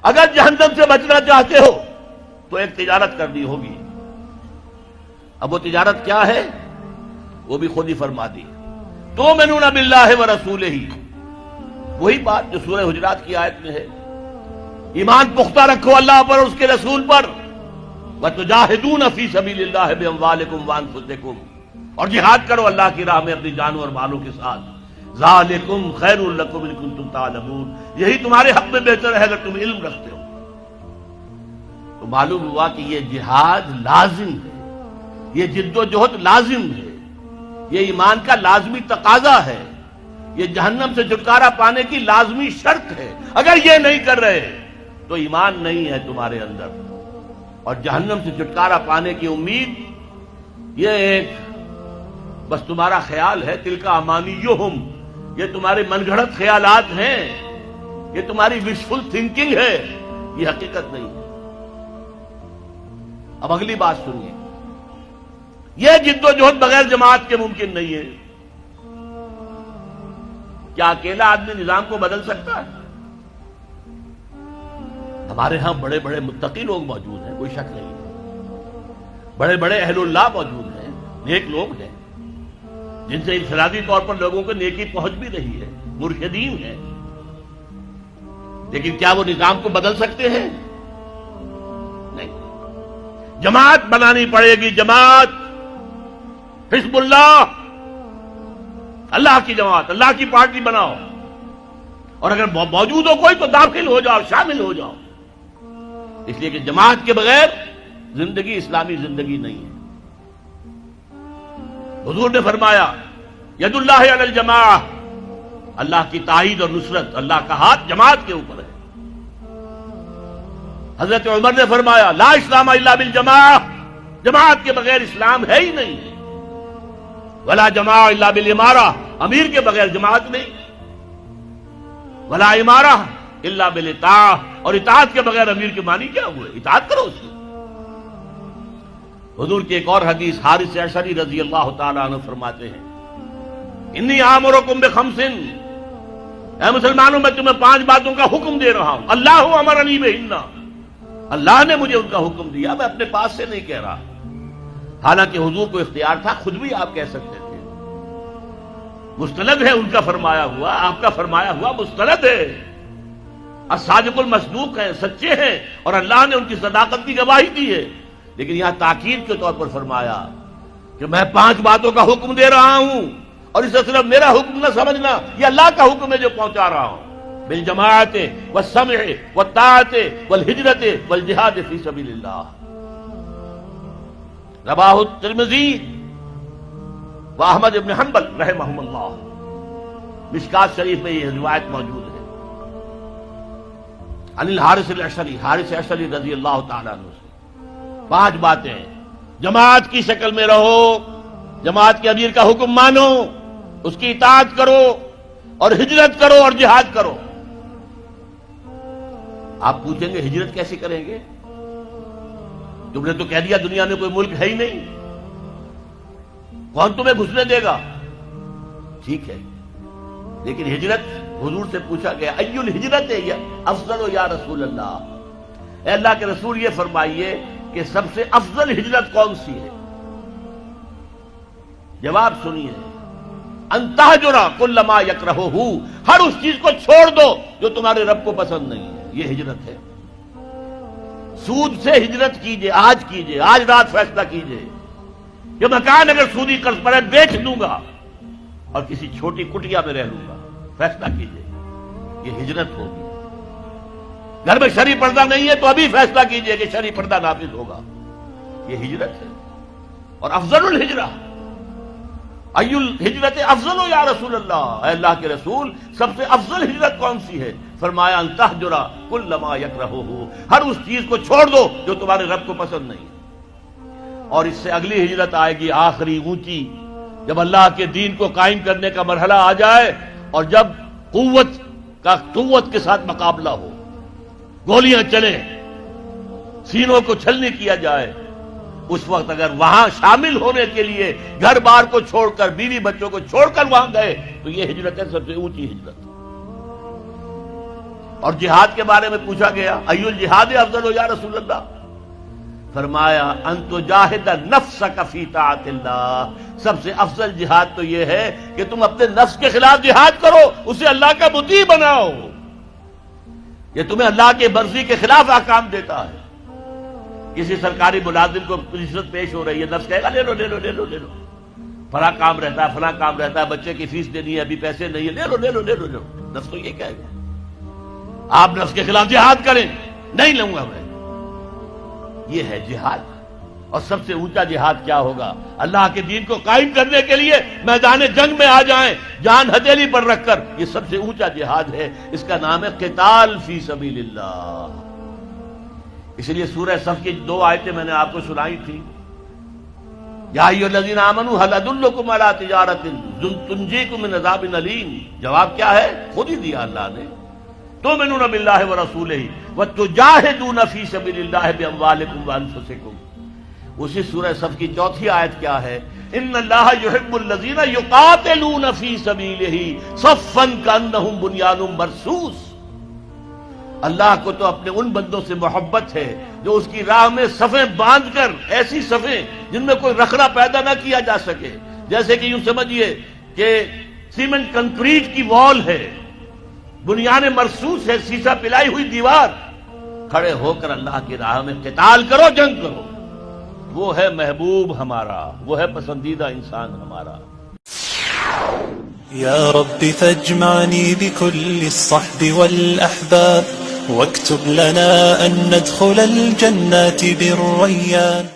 اگر جہنم سے بچنا چاہتے ہو تو ایک تجارت کرنی ہوگی. اب وہ تجارت کیا ہے وہ بھی خود ہی فرما دی. تؤمنون باللہ ورسولہ، وہی بات جو سورہ حجرات کی آیت میں ہے. ایمان پختہ رکھو اللہ پر اور اس کے رسول پر. وتجاہدون فی سبیل اللہ باموالکم وانفسکم، اور جہاد کرو اللہ کی راہ میں اپنی جانوں اور مالوں کے ساتھ. ذالکم خیر لکم ان کنتم تعلمون، یہی تمہارے حق میں بہتر ہے اگر تم علم رکھتے ہو. تو معلوم ہوا کہ یہ جہاد لازم ہے، یہ جد و جہد لازم ہے، یہ ایمان کا لازمی تقاضا ہے، یہ جہنم سے چھٹکارا پانے کی لازمی شرط ہے. اگر یہ نہیں کر رہے تو ایمان نہیں ہے تمہارے اندر، اور جہنم سے چھٹکارا پانے کی امید یہ ایک بس تمہارا خیال ہے. تلک امانیہم، یہ تمہارے من گھڑت خیالات ہیں، یہ تمہاری وشفل تھنکنگ ہے، یہ حقیقت نہیں ہے. اب اگلی بات سنیے، یہ جد و جہد بغیر جماعت کے ممکن نہیں ہے. کیا اکیلا آدمی نظام کو بدل سکتا ہے؟ ہمارے ہاں بڑے بڑے متقی لوگ موجود ہیں، کوئی شک نہیں ہے. بڑے بڑے اہل اللہ موجود ہیں، نیک لوگ ہیں جن سے انفرادی طور پر لوگوں کو نیکی پہنچ بھی رہی ہے، مرشدین ہیں. لیکن کیا وہ نظام کو بدل سکتے ہیں؟ نہیں. جماعت بنانی پڑے گی، جماعت، حزب اللہ، اللہ کی جماعت، اللہ کی پارٹی بناؤ. اور اگر موجود ہو کوئی تو داخل ہو جاؤ، شامل ہو جاؤ. اس لیے کہ جماعت کے بغیر زندگی اسلامی زندگی نہیں ہے. حضور نے فرمایا ید اللہ علی الجماعہ، اللہ کی تائید اور نصرت، اللہ کا ہاتھ جماعت کے اوپر ہے. حضرت عمر نے فرمایا لا اسلام الا بالجماعہ، جماعت کے بغیر اسلام ہے ہی نہیں. ولا جماعہ الا بالامارہ، امیر کے بغیر جماعت نہیں. ولا امارہ الا بالاطاعہ، اور اطاعت کے بغیر امیر کے معنی کیا ہوئے؟ اطاعت کرو اس کی. حضور کی ایک اور حدیث حارث اشعری رضی اللہ تعالیٰ عنہ فرماتے ہیں انی آمرکم بخمس، اے مسلمانوں میں تمہیں 5 باتوں کا حکم دے رہا ہوں. اللہ امرنی بہن، اللہ نے مجھے ان کا حکم دیا، میں اپنے پاس سے نہیں کہہ رہا. حالانکہ حضور کو اختیار تھا، خود بھی آپ کہہ سکتے تھے. مستند ہے ان کا فرمایا ہوا، آپ کا فرمایا ہوا مستند ہے. الصادق المصدوق ہیں، سچے ہیں، اور اللہ نے ان کی صداقت کی گواہی دی ہے. لیکن یہاں تاکید کے طور پر فرمایا کہ میں 5 باتوں کا حکم دے رہا ہوں، اور اسے صرف میرا حکم نہ سمجھنا، یہ اللہ کا حکم ہے جو پہنچا رہا ہوں. بالجماعت والسمع والطاعت والہجرت والجہاد فی سبیل اللہ. رواہ الترمذی واحمد ابن حنبل رحمہم اللہ. مشکات شریف میں یہ روایت موجود ہے. عن الحارث الاشعری، حارث اشعری رضی اللہ تعالیٰ عنہ سے 5 باتیں. جماعت کی شکل میں رہو، جماعت کے امیر کا حکم مانو، اس کی اطاعت کرو، اور ہجرت کرو اور جہاد کرو. آپ پوچھیں گے ہجرت کیسے کریں گے؟ تم نے تو کہہ دیا دنیا میں کوئی ملک ہے ہی نہیں، کون تمہیں گھسنے دے گا؟ ٹھیک ہے، لیکن ہجرت حضور سے پوچھا گیا ای الہجرت افضل یا رسول اللہ، اے اللہ کے رسول یہ فرمائیے کہ سب سے افضل ہجرت کون سی ہے؟ جواب سنیے، ان تہجر کل ما یکرہہ، ہر اس چیز کو چھوڑ دو جو تمہارے رب کو پسند نہیں ہے. یہ ہجرت ہے. سود سے ہجرت کیجئے، آج کیجئے، آج رات فیصلہ کیجئے کہ مکان اگر سودی قرض پر ہے بیچ دوں گا اور کسی چھوٹی کٹیا میں رہ لوں گا. فیصلہ کیجئے، یہ ہجرت ہوگی. گھر میں شرعی پردہ نہیں ہے تو ابھی فیصلہ کیجئے کہ شرعی پردہ نافذ ہوگا. یہ ہجرت ہے. اور افضل الہجرہ، ای الہجرت افضل یا رسول اللہ، اے اللہ کے رسول سب سے افضل ہجرت کون سی ہے؟ فرمایا ان تہجر کل ما یکرہہ، ہر اس چیز کو چھوڑ دو جو تمہارے رب کو پسند نہیں ہے. اور اس سے اگلی ہجرت آئے گی آخری اونچی، جب اللہ کے دین کو قائم کرنے کا مرحلہ آ جائے اور جب قوت کے ساتھ مقابلہ ہو، گولیاں چلیں، سینوں کو چھلنی کیا جائے. اس وقت اگر وہاں شامل ہونے کے لیے گھر بار کو چھوڑ کر، بیوی بچوں کو چھوڑ کر وہاں گئے تو یہ ہجرت ہے سب سے اونچی ہجرت. اور جہاد کے بارے میں پوچھا گیا ای الجہاد افضل یا رسول اللہ، فرمایا ان تجاہد نفسک فی طاعت اللہ، سب سے افضل جہاد تو یہ ہے کہ تم اپنے نفس کے خلاف جہاد کرو، اسے اللہ کا مطیع بناؤ، یہ تمہیں اللہ کے مرضی کے خلاف احکام دیتا ہے۔ کسی سرکاری ملازم کو رشوت پیش ہو رہی ہے، نفس کہے گا لے لو لے لو لے لو لے لو، فلاں کام رہتا ہے فلاں کام رہتا ہے، بچے کی فیس دینی ہے ابھی پیسے نہیں ہے، لے لو لے لو لے لو لے لو، نفس تو یہ کہے گا۔ آپ نفس کے خلاف جہاد کریں، نہیں لوں گا میں، یہ ہے جہاد۔ اور سب سے اونچا جہاد کیا ہوگا؟ اللہ کے دین کو قائم کرنے کے لیے میدان جنگ میں آ جائیں، جان ہتھیلی پر رکھ کر، یہ سب سے اونچا جہاد ہے، اس کا نام ہے قتال فی سبیل اللہ۔ اس لیے سورہ صف کی 2 آیتیں میں نے آپ کو سنائی تھی، یا ایھا الذین آمنوا ھل ادلکم علی تجارۃ تنجیکم من عذاب علیم، جواب کیا ہے؟ خود ہی دیا اللہ نے، تؤمنون باللہ ورسولہ وتجاہدون فی سبیل اللہ باموالکم وانفسکم۔ اسی سورہ صف کی 4تھی آیت کیا ہے؟ ان اللہ یحب الذین یقاتلون فی سبیلہ صفا کانہم بنیان مرصوص، اللہ کو تو اپنے ان بندوں سے محبت ہے جو اس کی راہ میں صفیں باندھ کر، ایسی صفیں جن میں کوئی رخنہ پیدا نہ کیا جا سکے، جیسے کہ یوں سمجھیے کہ سیمنٹ کنکریٹ کی وال ہے، بنیان مرصوص ہے، سیسا پلائی ہوئی دیوار، کھڑے ہو کر اللہ کی راہ میں قتال کرو، جنگ کرو، وہ ہے محبوب ہمارا، وہ ہے پسندیدہ انسان ہمارا۔ یا رب فاجمعنی بكل الصحب والأحباب واكتب لنا أن ندخل الجنات بالريان۔